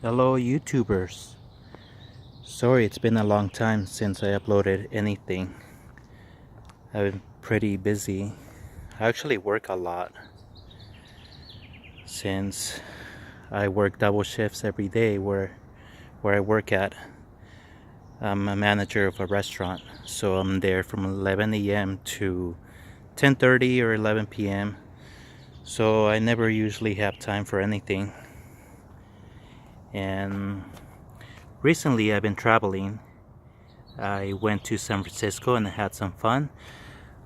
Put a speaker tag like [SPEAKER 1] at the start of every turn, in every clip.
[SPEAKER 1] Hello YouTubers. Sorry it's been a long time since I uploaded anything. I've been pretty busy. I actually work a lot since I work double shifts every day where I work at. I'm a manager of a restaurant, so I'm there from 11 a.m. to 10:30 or 11 p.m. So I never usually have time for anything. And recently I've been traveling. I went to San Francisco and I had some fun.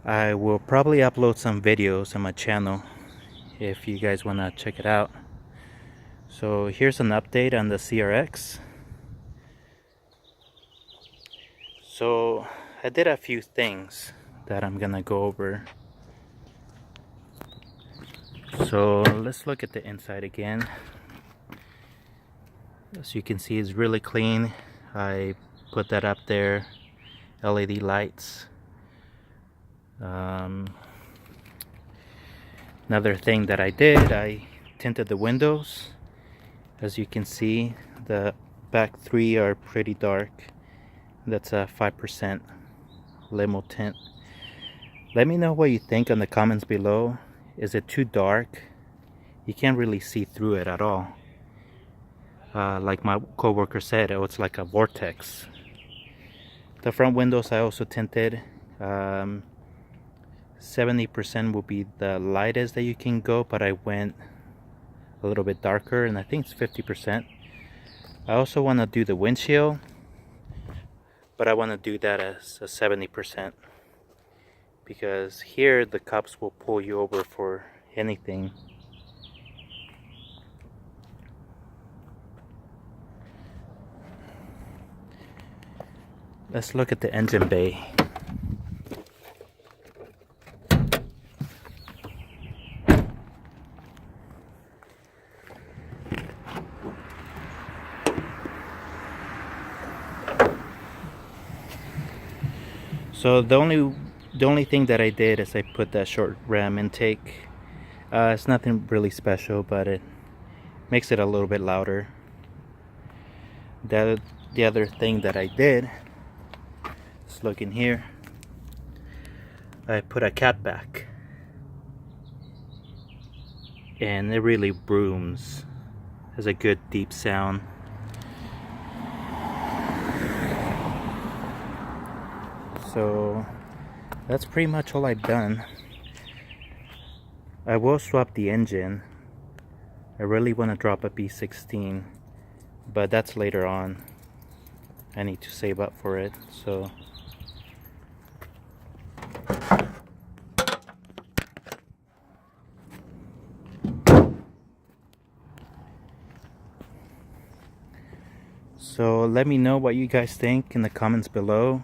[SPEAKER 1] I will probably upload some videos on my channel if you guys want to check it out. So here's an update on the CRX. So I did a few things that I'm gonna go over. So let's look at the inside again. As you can see, it's really clean. I put that up there, LED lights. Another thing that I did, I tinted the windows. As you can see, the back three are pretty dark. That's a 5% limo tint. Let me know what you think in the comments below. Is it too dark? You can't really see through it at all. Like my coworker said, it's like a vortex. The front windows I also tinted. 70% will be the lightest that you can go, but I went a little bit darker, and I think it's 50%. I also want to do the windshield, but I want to do that as a 70%, because here the cops will pull you over for anything. Let's look at the engine bay. So the only thing that I did is I put that short ram intake. It's nothing really special, but it makes it a little bit louder. The other thing that I did, let's look in here. I put a cat back, and it really booms. Has a good deep sound. So that's pretty much all I've done. I will swap the engine. I really want to drop a B16, but that's later on. I need to save up for it. So let me know what you guys think in the comments below,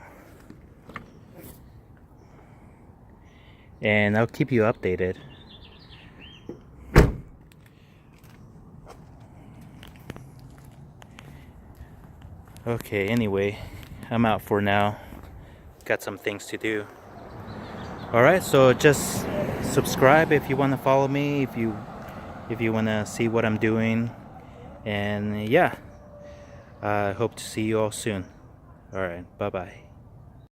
[SPEAKER 1] and I'll keep you updated. Okay, anyway, I'm out for now. Got some things to do. Alright, so just subscribe if you want to follow me, if you want to see what I'm doing. And yeah, I hope to see you all soon. Alright, bye bye.